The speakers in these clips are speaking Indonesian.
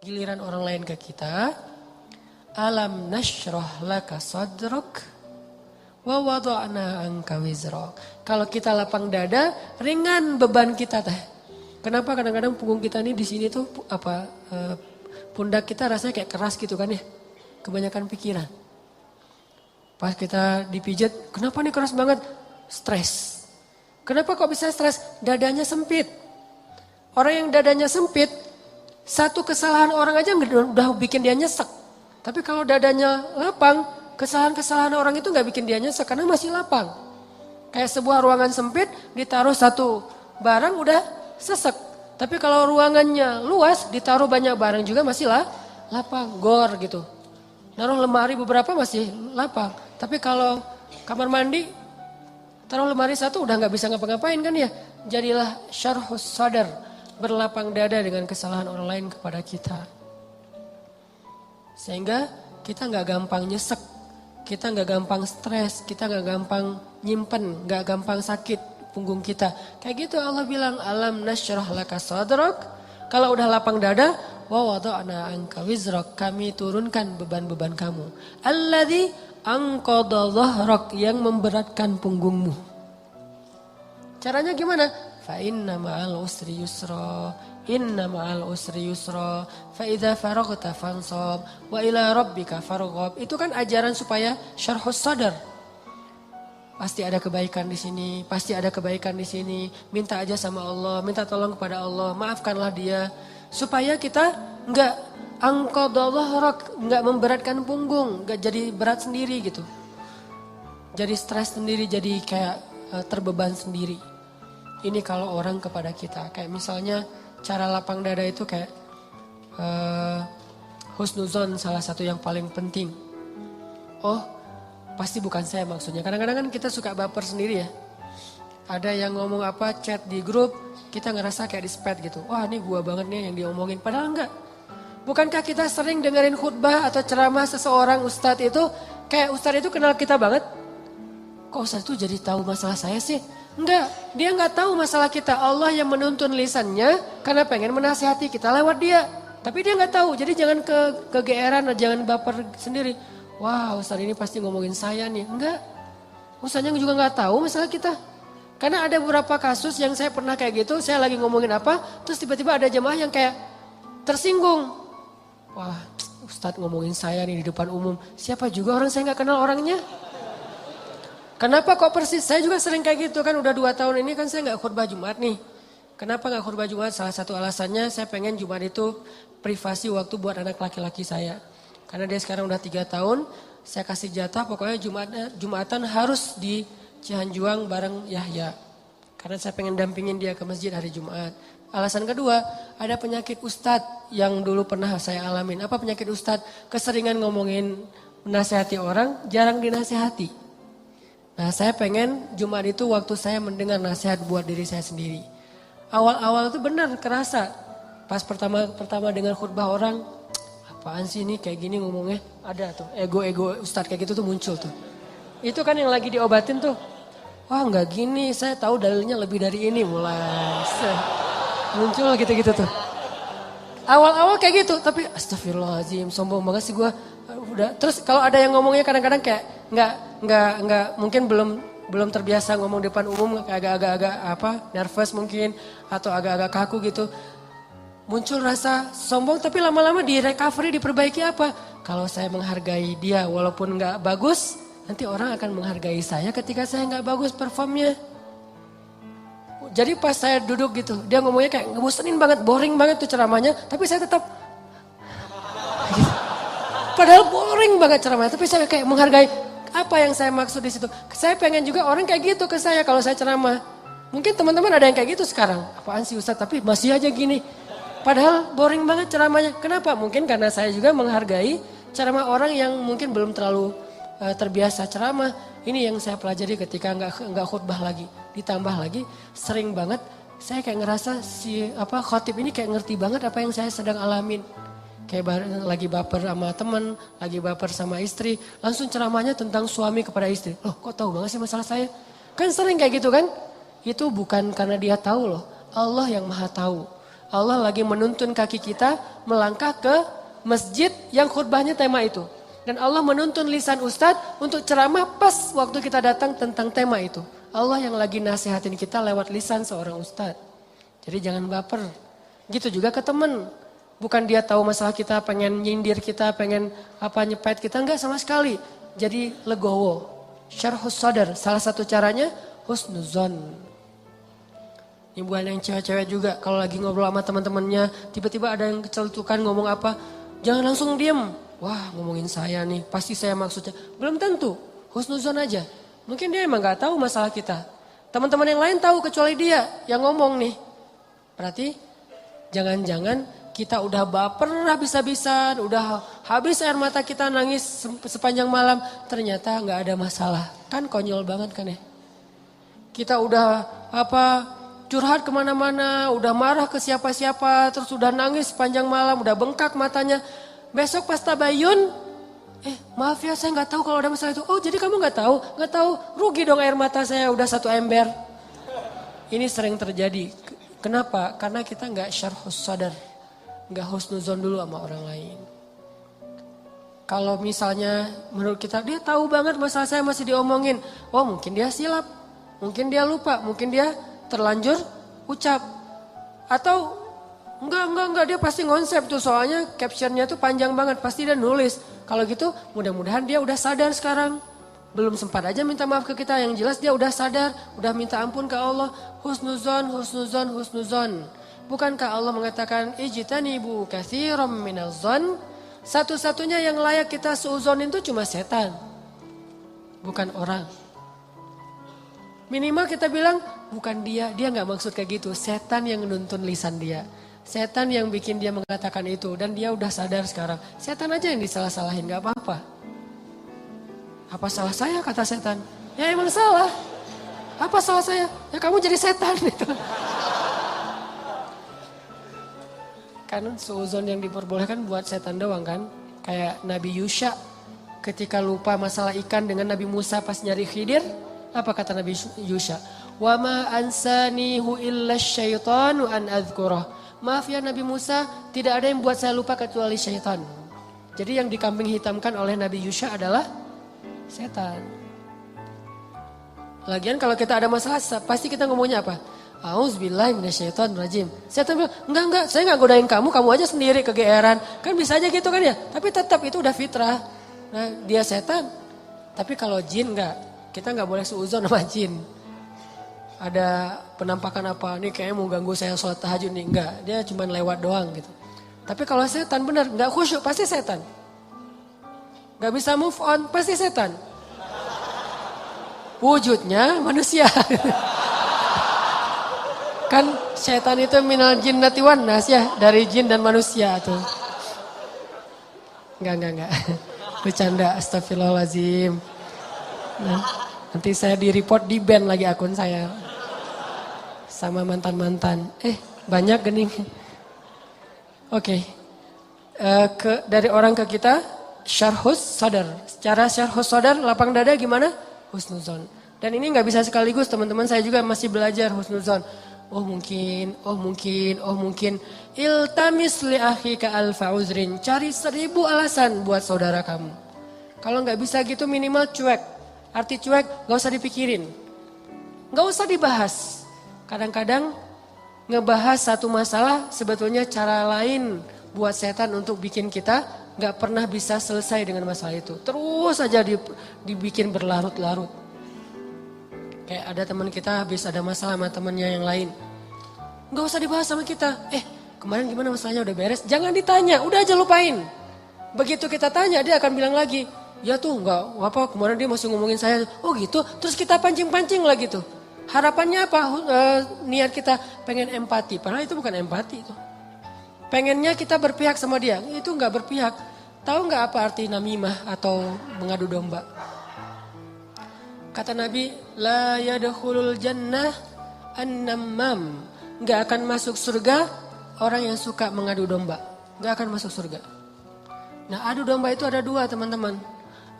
Giliran orang lain ke kita, alam nashrah laka sadrak wa wada'na anka wizrak. Kalau kita lapang dada, ringan beban kita teh. Kenapa kadang-kadang punggung kita nih di sini tuh pundak kita rasanya kayak keras gitu kan ya. Kebanyakan pikiran. Pas kita dipijat, kenapa nih keras banget? Stres. Kenapa kok bisa stres? Dadanya sempit. Orang yang dadanya sempit, satu kesalahan orang aja udah bikin dia nyesek. Tapi kalau dadanya lapang, kesalahan-kesalahan orang itu gak bikin dia nyesek karena masih lapang. Kayak sebuah ruangan sempit, ditaruh satu barang udah sesek. Tapi kalau ruangannya luas, ditaruh banyak barang juga masih lapang, gor gitu. Naruh lemari beberapa masih lapang. Tapi kalau kamar mandi, taruh lemari satu udah gak bisa ngapa-ngapain kan ya. Jadilah syarhus sadar, berlapang dada dengan kesalahan orang lain kepada kita. Sehingga kita gak gampang nyesek, kita gak gampang stres, kita gak gampang nyimpen, gak gampang sakit punggung kita. Kayak gitu Allah bilang, alam nasyrah laka sadrak. Kalau udah lapang dada, wa wada'na anka wizrak, kami turunkan beban-beban kamu. Alladzi anqadha dhahrak, yang memberatkan punggungmu. Caranya gimana? Fa inna ma'al usri yusra, inna ma'al usri yusra, fa idza faraghta fansab wa ila rabbika farghab. Itu kan ajaran supaya syarhus sadar. Pasti ada kebaikan di sini, pasti ada kebaikan di sini. Minta aja sama Allah, minta tolong kepada Allah, maafkanlah dia. Supaya kita enggak angqadallah, enggak memberatkan punggung, enggak jadi berat sendiri gitu. Jadi stres sendiri, jadi kayak terbeban sendiri. Ini kalau orang kepada kita, kayak misalnya cara lapang dada itu kayak husnuzon salah satu yang paling penting. Oh, pasti bukan saya maksudnya. Kadang-kadang kan kita suka baper sendiri ya. Ada yang ngomong apa, chat di grup, kita ngerasa kayak di-spad gitu. Wah ini gua banget nih yang diomongin. Padahal enggak. Bukankah kita sering dengerin khutbah atau ceramah seseorang ustadz itu, kayak ustadz itu kenal kita banget? Kok ustadz itu jadi tahu masalah saya sih? Enggak, dia enggak tahu masalah kita. Allah yang menuntun lisannya karena pengen menasihati kita lewat dia. Tapi dia enggak tahu, jadi jangan kegeeran, jangan baper sendiri. Wah ustadz ini pasti ngomongin saya nih. Enggak, ustadznya juga enggak tahu masalah kita. Karena ada beberapa kasus yang saya pernah kayak gitu, saya lagi ngomongin apa, terus tiba-tiba ada jemaah yang kayak tersinggung. Wah ustadz ngomongin saya nih di depan umum, siapa juga orang saya enggak kenal orangnya. Kenapa kok persis? Saya juga sering kayak gitu kan, udah 2 tahun ini kan saya gak khutbah Jumat nih. Kenapa gak khutbah Jumat? Salah satu alasannya saya pengen Jumat itu privasi waktu buat anak laki-laki saya. Karena dia sekarang udah 3 tahun, saya kasih jatah pokoknya Jumatan harus di Cihanjuang bareng Yahya. Karena saya pengen dampingin dia ke masjid hari Jumat. Alasan kedua, ada penyakit ustadz yang dulu pernah saya alamin. Apa penyakit ustadz? Keseringan ngomongin menasihati orang, jarang dinasihati. Nah saya pengen Jumat itu waktu saya mendengar nasihat buat diri saya sendiri. Awal-awal itu benar kerasa. Pas pertama dengar khutbah orang, apaan sih ini kayak gini ngomongnya. Ada tuh ego-ego ustadz kayak gitu tuh muncul tuh. Itu kan yang lagi diobatin tuh. Wah nggak gini, saya tahu dalilnya lebih dari ini mulai. Muncul gitu-gitu tuh. Awal-awal kayak gitu, tapi astagfirullahaladzim, sombong banget sih gue. Udah. Terus kalau ada yang ngomongnya kadang-kadang kayak nggak mungkin belum terbiasa ngomong depan umum, agak-agak nervous mungkin atau agak-agak kaku gitu. Muncul rasa sombong tapi lama-lama di recovery, diperbaiki apa? Kalau saya menghargai dia walaupun nggak bagus, nanti orang akan menghargai saya ketika saya nggak bagus performnya. Jadi pas saya duduk gitu, dia ngomongnya kayak ngebosenin banget, boring banget tuh ceramahnya, tapi saya tetap gitu. Padahal boring banget ceramahnya, tapi saya kayak menghargai. Apa yang saya maksud di situ? Saya pengen juga orang kayak gitu ke saya kalau saya ceramah. Mungkin teman-teman ada yang kayak gitu sekarang. Apaan sih Ustadz, tapi masih aja gini. Padahal boring banget ceramahnya. Kenapa? Mungkin karena saya juga menghargai ceramah orang yang mungkin belum terlalu terbiasa ceramah. Ini yang saya pelajari ketika nggak khutbah lagi. Ditambah lagi sering banget saya kayak ngerasa si khotib ini kayak ngerti banget apa yang saya sedang alamin. Kayak lagi baper sama teman, lagi baper sama istri, langsung ceramahnya tentang suami kepada istri. Loh kok tahu banget sih masalah saya? Kan sering kayak gitu kan? Itu bukan karena dia tahu loh, Allah yang maha tahu. Allah lagi menuntun kaki kita melangkah ke masjid yang khutbahnya tema itu. Dan Allah menuntun lisan ustadz untuk ceramah pas waktu kita datang tentang tema itu. Allah yang lagi nasihatin kita lewat lisan seorang ustadz. Jadi jangan baper. Gitu juga ke temen. Bukan dia tahu masalah kita, pengen nyindir kita, pengen nyepet kita. Enggak sama sekali. Jadi legowo. Syarhus sadar. Salah satu caranya husnuzon. Ini bukan yang cewek-cewek juga. Kalau lagi ngobrol sama teman-temannya, tiba-tiba ada yang kecelutukan ngomong apa. Jangan langsung diem. Wah ngomongin saya nih, pasti saya maksudnya. Belum tentu, husnuzon aja. Mungkin dia emang gak tahu masalah kita. Teman-teman yang lain tahu kecuali dia yang ngomong nih. Berarti jangan-jangan kita udah baper habis-habisan, udah habis air mata kita nangis sepanjang malam. Ternyata gak ada masalah. Kan konyol banget kan ya. Kita udah curhat kemana-mana, udah marah ke siapa-siapa, terus udah nangis sepanjang malam, udah bengkak matanya. Besok pas tabayun, maaf ya saya nggak tahu kalau ada masalah itu. Oh jadi kamu nggak tahu, rugi dong air mata saya udah 1 ember. Ini sering terjadi. Kenapa? Karena kita nggak syarhus sadar, nggak husnuzon dulu sama orang lain. Kalau misalnya menurut kita dia tahu banget masalah saya masih diomongin, oh mungkin dia silap, mungkin dia lupa, mungkin dia terlanjur ucap. Atau enggak dia pasti ngonsep tuh soalnya captionnya tuh panjang banget. Pasti dia nulis. Kalau gitu mudah-mudahan dia udah sadar sekarang. Belum sempat aja minta maaf ke kita. Yang jelas dia udah sadar. Udah minta ampun ke Allah. Husnuzon, husnuzon, husnuzon. Bukankah Allah mengatakan ijtanibu katsiran minaz-zon? Satu-satunya yang layak kita suuzon itu cuma setan. Bukan orang. Minimal kita bilang, bukan dia gak maksud kayak gitu. Setan yang nuntun lisan dia. Setan yang bikin dia mengatakan itu. Dan dia udah sadar sekarang. Setan aja yang disalah-salahin, gak apa-apa. Apa salah saya kata setan? Ya emang salah. Apa salah saya? Ya kamu jadi setan gitu. Kan suuzon yang diperbolehkan buat setan doang kan. Kayak Nabi Yusha ketika lupa masalah ikan dengan Nabi Musa pas nyari Khidir. Apa kata Nabi Yusha? Wa ma ansanihu illa syaitanu an adzkurah. Maaf ya Nabi Musa, tidak ada yang buat saya lupa kecuali syaitan. Jadi yang dikambing hitamkan oleh Nabi Yusha adalah setan. Lagian kalau kita ada masalah, pasti kita ngomongnya apa? Auzubillahi minasyaitonirrajim. Setan bilang, enggak, saya enggak godain kamu aja sendiri kegeeran. Kan bisa aja gitu kan ya. Tapi tetap itu udah fitrah. Nah, dia setan. Tapi kalau jin enggak. Kita nggak boleh suuzon sama jin. Ada penampakan apa, nih kayaknya mau ganggu saya sholat tahajud nih. Enggak, dia cuma lewat doang gitu. Tapi kalau setan benar, nggak khusyuk pasti setan. Nggak bisa move on, pasti setan. Wujudnya manusia. Kan setan itu minal jinnati wan nas ya, dari jin dan manusia tuh. Enggak. Bercanda, astagfirullahaladzim. Nanti saya di-report, di-ban lagi akun saya. Sama mantan-mantan. Banyak gening. Oke. Dari orang ke kita, syarhus sadar. Cara syarhus sadar, lapang dada gimana? Husnuzon. Dan ini gak bisa sekaligus, teman-teman saya juga masih belajar husnuzon. Oh mungkin. Iltamis li akhika alfa uzrin. Cari 1000 alasan buat saudara kamu. Kalau gak bisa gitu minimal cuek. Arti cuek gak usah dipikirin. Gak usah dibahas. Kadang-kadang ngebahas satu masalah sebetulnya cara lain buat setan untuk bikin kita gak pernah bisa selesai dengan masalah itu. Terus aja dibikin berlarut-larut. Kayak ada teman kita habis ada masalah sama temannya yang lain. Gak usah dibahas sama kita. Kemarin gimana masalahnya udah beres? Jangan ditanya, udah aja lupain. Begitu kita tanya dia akan bilang lagi. Ya tuh enggak apa kemarin dia masih ngomongin saya. Oh gitu, terus kita pancing-pancing lagi tuh. Harapannya apa? Niat kita pengen empati. Padahal itu bukan empati itu. Pengennya kita berpihak sama dia. Itu enggak berpihak. Tahu enggak apa arti namimah atau mengadu domba? Kata Nabi, la yadkhulul jannah an-nammam. Enggak akan masuk surga orang yang suka mengadu domba. Enggak akan masuk surga. Nah, adu domba itu ada 2, teman-teman.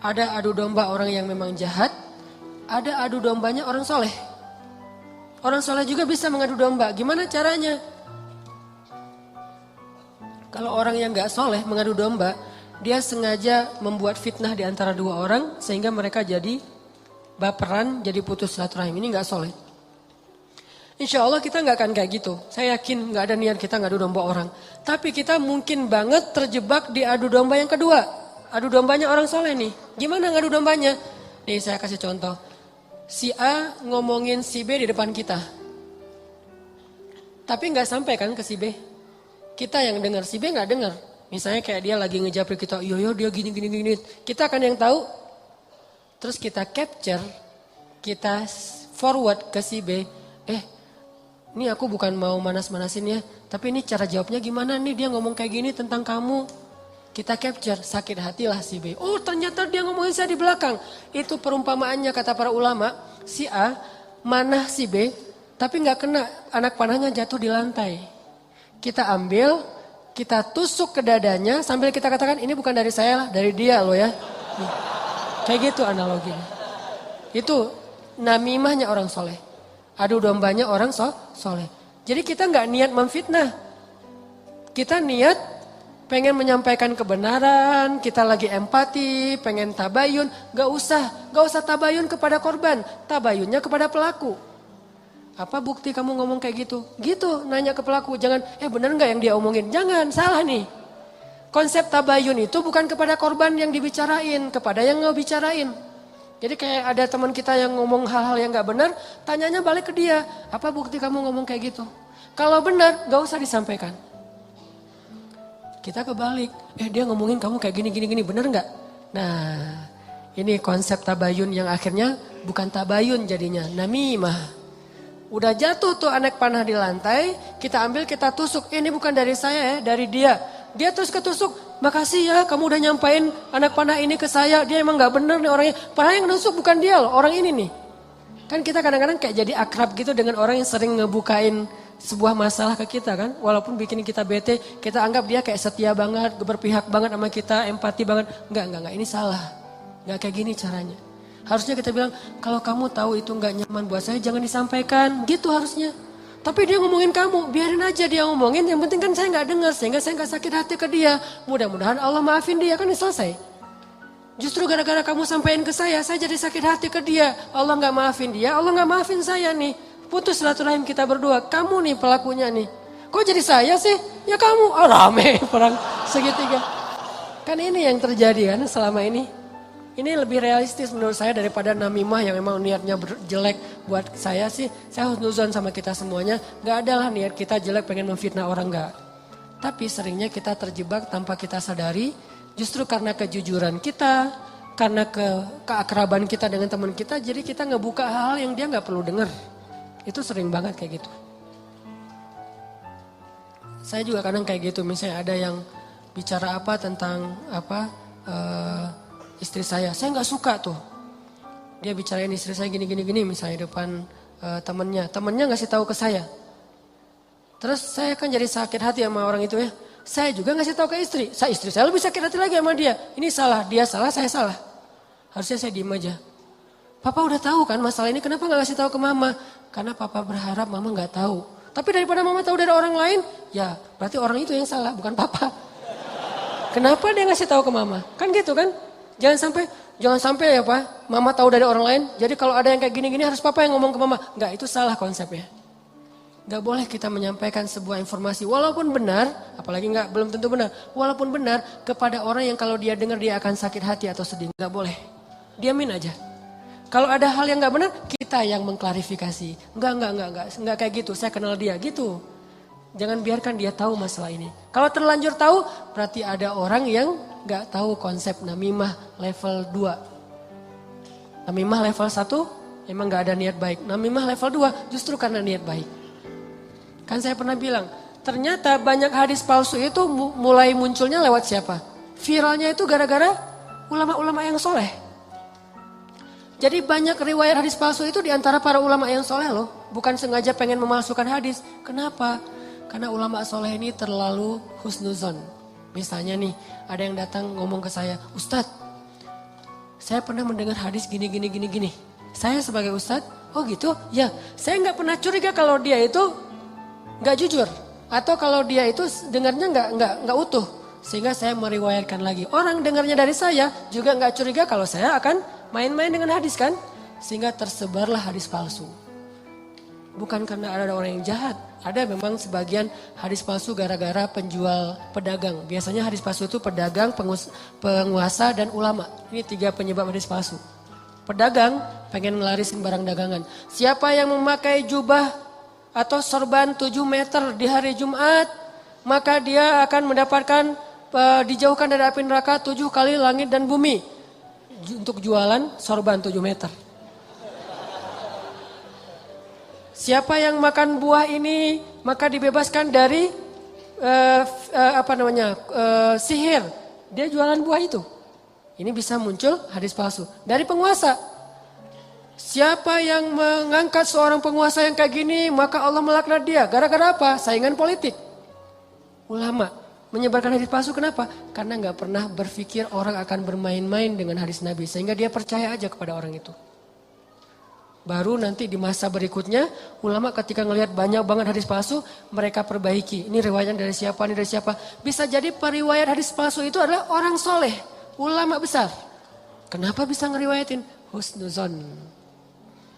Ada adu domba orang yang memang jahat, ada adu dombanya orang soleh. Orang soleh juga bisa mengadu domba. Gimana caranya? Kalau orang yang gak soleh mengadu domba, dia sengaja membuat fitnah di antara dua orang sehingga mereka jadi baperan, jadi putus silaturahim. Ini gak soleh. Insya Allah kita gak akan kayak gitu. Saya yakin gak ada niat kita ngadu domba orang. Tapi kita mungkin banget terjebak di adu domba yang kedua. Adu dombanya orang soleh nih. Gimana ngadu dombanya? Nih saya kasih contoh. Si A ngomongin si B di depan kita. Tapi gak sampai kan ke si B. Kita yang dengar, si B gak dengar. Misalnya kayak dia lagi ngejapri kita, yo dia gini. Kita akan yang tahu. Terus kita capture, kita forward ke si B. Ini aku bukan mau manas-manasin ya. Tapi ini cara jawabnya gimana nih, dia ngomong kayak gini tentang kamu. Kita capture, sakit hatilah si B. Oh ternyata dia ngomongin saya di belakang. Itu perumpamaannya kata para ulama. Si A manah si B, tapi gak kena, anak panahnya jatuh di lantai. Kita ambil, kita tusuk ke dadanya sambil kita katakan ini bukan dari saya lah, dari dia loh ya. Nih. Kayak gitu analoginya. Itu namimahnya orang soleh. Adu dombanya orang soleh. Jadi kita nggak niat memfitnah. Kita niat pengen menyampaikan kebenaran, kita lagi empati, pengen tabayun. Gak usah tabayun kepada korban, tabayunnya kepada pelaku. Apa bukti kamu ngomong kayak gitu? Gitu, nanya ke pelaku. Jangan, bener gak yang dia omongin? Jangan, salah nih. Konsep tabayun itu bukan kepada korban yang dibicarain, kepada yang ngebicarain. Jadi kayak ada teman kita yang ngomong hal-hal yang gak benar, tanyanya balik ke dia. Apa bukti kamu ngomong kayak gitu? Kalau benar, gak usah disampaikan. Kita kebalik, dia ngomongin kamu kayak gini, bener gak? Nah, ini konsep tabayun yang akhirnya bukan tabayun jadinya, namimah. Udah jatuh tuh anak panah di lantai, kita ambil, kita tusuk. Ini bukan dari saya ya, dari dia. Dia terus ketusuk, makasih ya kamu udah nyampain anak panah ini ke saya. Dia emang gak bener nih orangnya. Padahal yang nusuk bukan dia loh, orang ini nih. Kan kita kadang-kadang kayak jadi akrab gitu dengan orang yang sering ngebukain sebuah masalah ke kita kan. Walaupun bikin kita bete, kita anggap dia kayak setia banget, berpihak banget sama kita, empati banget. Enggak, ini salah. Enggak kayak gini caranya. Harusnya kita bilang, kalau kamu tahu itu nggak nyaman buat saya, jangan disampaikan. Gitu harusnya. Tapi dia ngomongin kamu, biarin aja dia ngomongin. Yang penting kan saya nggak dengar, sehingga saya nggak sakit hati ke dia. Mudah-mudahan Allah maafin dia, kan selesai. Justru gara-gara kamu sampaikan ke saya jadi sakit hati ke dia. Allah nggak maafin dia, Allah nggak maafin saya nih. Putus silaturahim kita berdua. Kamu nih pelakunya nih. Kok jadi saya sih? Ya kamu. Oh rame perang segitiga. Kan ini yang terjadi kan selama ini. Ini lebih realistis menurut saya daripada namimah yang memang niatnya jelek buat saya sih. Saya husnuzon sama kita semuanya. Gak ada lah niat kita jelek pengen memfitnah orang, gak. Tapi seringnya kita terjebak tanpa kita sadari. Justru karena kejujuran kita, karena keakraban kita dengan teman kita. Jadi kita ngebuka hal yang dia gak perlu dengar. Itu sering banget kayak gitu. Saya juga kadang kayak gitu. Misalnya ada yang bicara apa tentang istri saya nggak suka tuh. Dia bicarain istri saya gini misalnya depan temennya ngasih tahu ke saya. Terus saya kan jadi sakit hati sama orang itu ya. Saya juga ngasih tahu ke istri. Istri saya lebih sakit hati lagi sama dia. Ini salah, dia salah, saya salah. Harusnya saya diem aja. Papa udah tahu kan masalah ini, kenapa nggak ngasih tahu ke mama? Karena papa berharap mama nggak tahu. Tapi daripada mama tahu dari orang lain, ya berarti orang itu yang salah, bukan papa. Kenapa dia ngasih tahu ke mama? Kan gitu kan? Jangan sampai ya Pak, mama tahu dari orang lain. Jadi kalau ada yang kayak gini-gini harus papa yang ngomong ke mama. Enggak, itu salah konsepnya. Enggak boleh kita menyampaikan sebuah informasi walaupun benar, apalagi belum tentu benar. Walaupun benar kepada orang yang kalau dia dengar dia akan sakit hati atau sedih. Enggak boleh. Diamin aja. Kalau ada hal yang enggak benar, kita yang mengklarifikasi. Enggak kayak gitu. Saya kenal dia gitu. Jangan biarkan dia tahu masalah ini. Kalau terlanjur tahu, berarti ada orang yang gak tahu konsep namimah level 2. Namimah level 1 emang gak ada niat baik. Namimah level 2 justru karena niat baik. Kan saya pernah bilang, ternyata banyak hadis palsu itu mulai munculnya lewat siapa? Viralnya itu gara-gara ulama-ulama yang soleh. Jadi banyak riwayat hadis palsu itu diantara para ulama yang soleh loh. Bukan sengaja pengen memalsukan hadis. Kenapa? Karena ulama soleh ini terlalu husnuzon. Misalnya nih, ada yang datang ngomong ke saya, Ustadz, saya pernah mendengar hadis gini. Saya sebagai Ustadz, oh gitu? Ya, saya nggak pernah curiga kalau dia itu nggak jujur. Atau kalau dia itu dengarnya nggak utuh, sehingga saya meriwayatkan lagi. Orang dengarnya dari saya juga nggak curiga kalau saya akan main-main dengan hadis kan, sehingga tersebarlah hadis palsu. Bukan karena ada orang yang jahat, ada memang sebagian hadis palsu gara-gara penjual pedagang. Biasanya hadis palsu itu pedagang, penguasa dan ulama. Ini 3 penyebab hadis palsu. Pedagang pengen melarisin barang dagangan. Siapa yang memakai jubah atau sorban 7 meter di hari Jumat, maka dia akan mendapatkan dijauhkan dari api neraka 7 kali langit dan bumi. Untuk jualan sorban 7 meter. Siapa yang makan buah ini, maka dibebaskan dari sihir. Dia jualan buah itu. Ini bisa muncul hadis palsu. Dari penguasa. Siapa yang mengangkat seorang penguasa yang kayak gini, maka Allah melaknat dia. Gara-gara apa? Saingan politik. Ulama menyebarkan hadis palsu, kenapa? Karena gak pernah berpikir orang akan bermain-main dengan hadis Nabi. Sehingga dia percaya aja kepada orang itu. Baru nanti di masa berikutnya, ulama ketika ngelihat banyak banget hadis palsu, mereka perbaiki. Ini riwayat dari siapa, ini dari siapa. Bisa jadi periwayat hadis palsu itu adalah orang soleh. Ulama besar. Kenapa bisa ngeriwayatin? Husnuzon.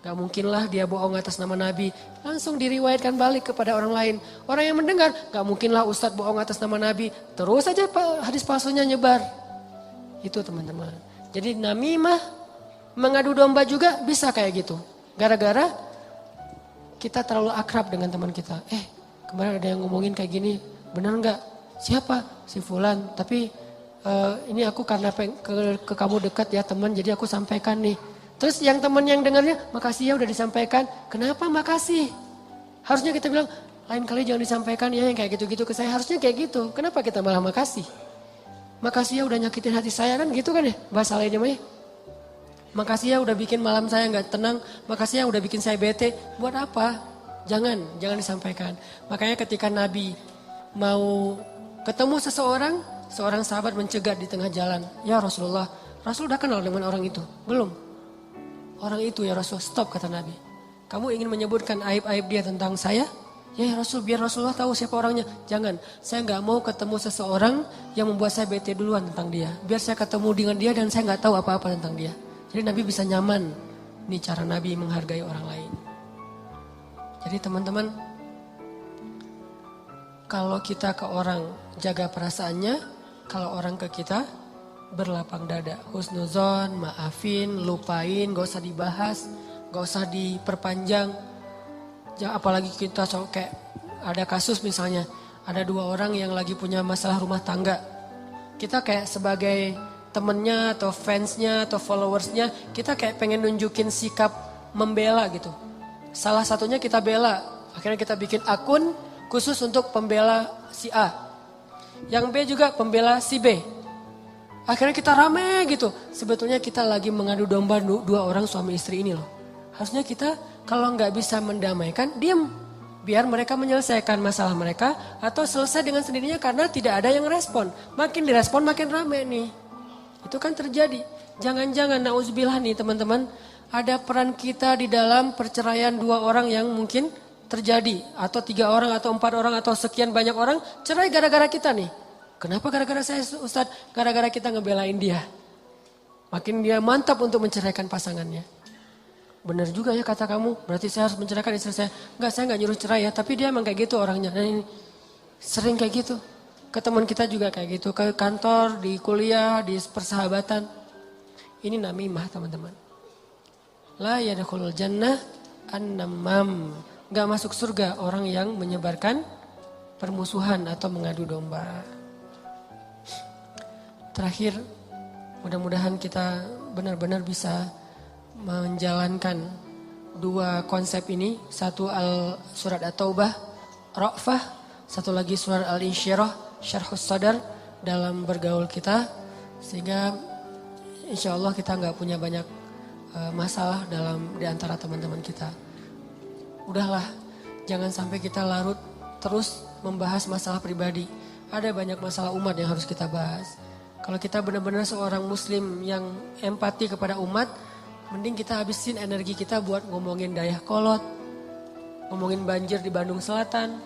Gak mungkinlah dia bohong atas nama Nabi. Langsung diriwayatkan balik kepada orang lain. Orang yang mendengar, gak mungkinlah ustadz bohong atas nama Nabi. Terus saja hadis palsunya nyebar. Itu teman-teman. Jadi namimah, mengadu domba juga bisa kayak gitu. Gara-gara kita terlalu akrab dengan teman kita. Kemarin ada yang ngomongin kayak gini. Benar gak? Siapa? Si Fulan. Tapi ini aku karena ke kamu dekat ya teman, jadi aku sampaikan nih. Terus yang teman yang dengarnya, makasih ya udah disampaikan. Kenapa makasih? Harusnya kita bilang, lain kali jangan disampaikan ya yang kayak gitu-gitu ke saya. Harusnya kayak gitu. Kenapa kita malah makasih? Makasih ya udah nyakitin hati saya kan gitu kan ya bahasa lainnya mah. Makasih ya udah bikin malam saya nggak tenang. Makasih ya udah bikin saya bete. Buat apa? Jangan disampaikan. Makanya ketika Nabi mau ketemu seorang sahabat mencegat di tengah jalan. Ya Rasulullah, Rasul udah kenal dengan orang itu? Belum. Orang itu ya Rasul, stop kata Nabi. Kamu ingin menyebutkan aib-aib dia tentang saya? Ya Rasul, biar Rasulullah tahu siapa orangnya. Jangan, saya gak mau ketemu seseorang yang membuat saya bete duluan tentang dia. Biar saya ketemu dengan dia dan saya gak tahu apa-apa tentang dia. Jadi Nabi bisa nyaman. Ini cara Nabi menghargai orang lain. Jadi teman-teman, kalau kita ke orang jaga perasaannya, kalau orang ke kita berlapang dada. Husnuzon, maafin, lupain, gak usah dibahas, gak usah diperpanjang. Apalagi kita kayak ada kasus misalnya, ada 2 orang yang lagi punya masalah rumah tangga. Kita kayak sebagai temennya atau fansnya atau followersnya, kita kayak pengen nunjukin sikap membela gitu. Salah satunya kita bela, akhirnya kita bikin akun khusus untuk pembela si A. Yang B juga pembela si B. Akhirnya kita rame gitu. Sebetulnya kita lagi mengadu domba 2 orang suami istri ini loh. Harusnya kita kalau nggak bisa mendamaikan, diam. Biar mereka menyelesaikan masalah mereka atau selesai dengan sendirinya karena tidak ada yang respon. Makin direspon makin rame nih. Itu kan terjadi. Jangan-jangan nauzubillah nih teman-teman. Ada peran kita di dalam perceraian 2 orang yang mungkin terjadi. Atau 3 orang atau 4 orang atau sekian banyak orang cerai gara-gara kita nih. Kenapa gara-gara saya Ustadz? Gara-gara kita ngebelain dia. Makin dia mantap untuk menceraikan pasangannya. Benar juga ya kata kamu, berarti saya harus menceraikan istri saya. Enggak, saya enggak nyuruh cerai ya, tapi dia emang kayak gitu orangnya. Nah ini sering kayak gitu. Ke teman kita juga kayak gitu, ke kantor, di kuliah, di persahabatan. Ini namimah teman-teman. La yadkhulul jannah an-namam. Enggak masuk surga orang yang menyebarkan permusuhan atau mengadu domba. Terakhir, mudah-mudahan kita benar-benar bisa menjalankan 2 konsep ini. Satu surat At-Taubah, Ra'fah. Satu lagi surat Al-Insyirah, Syarhus Sadar dalam bergaul kita. Sehingga insya Allah kita gak punya banyak masalah di antara teman-teman kita. Udahlah, jangan sampai kita larut terus membahas masalah pribadi. Ada banyak masalah umat yang harus kita bahas. Kalau kita benar-benar seorang muslim yang empati kepada umat, mending kita habisin energi kita buat ngomongin Dayakolot, ngomongin banjir di Bandung Selatan,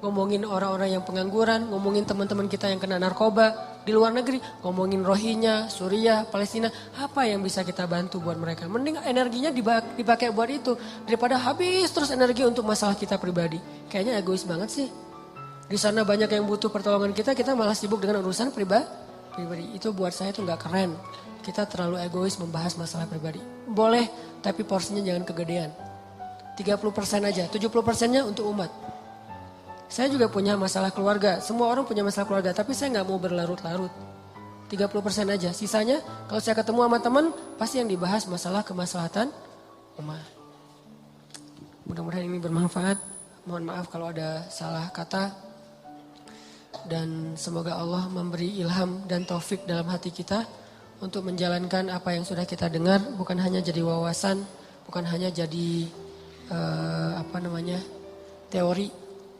ngomongin orang-orang yang pengangguran, ngomongin teman-teman kita yang kena narkoba di luar negeri, ngomongin Rohingya, Suriah, Palestina, apa yang bisa kita bantu buat mereka. Mending energinya dipakai buat itu daripada habis terus energi untuk masalah kita pribadi. Kayaknya egois banget sih. Di sana banyak yang butuh pertolongan kita malah sibuk dengan urusan pribadi. Itu buat saya tuh nggak keren. Kita terlalu egois membahas masalah pribadi. Boleh, tapi porsinya jangan kegedean. 30% aja, 70%-nya untuk umat. Saya juga punya masalah keluarga, semua orang punya masalah keluarga, tapi saya nggak mau berlarut-larut. 30% aja, sisanya kalau saya ketemu sama teman, pasti yang dibahas masalah kemaslahatan umat. Mudah-mudahan ini bermanfaat, mohon maaf kalau ada salah kata. Dan semoga Allah memberi ilham dan taufik dalam hati kita untuk menjalankan apa yang sudah kita dengar, bukan hanya jadi wawasan, bukan hanya jadi teori,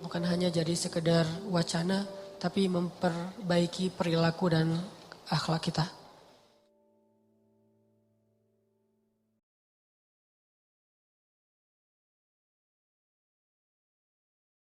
bukan hanya jadi sekedar wacana, tapi memperbaiki perilaku dan akhlak kita.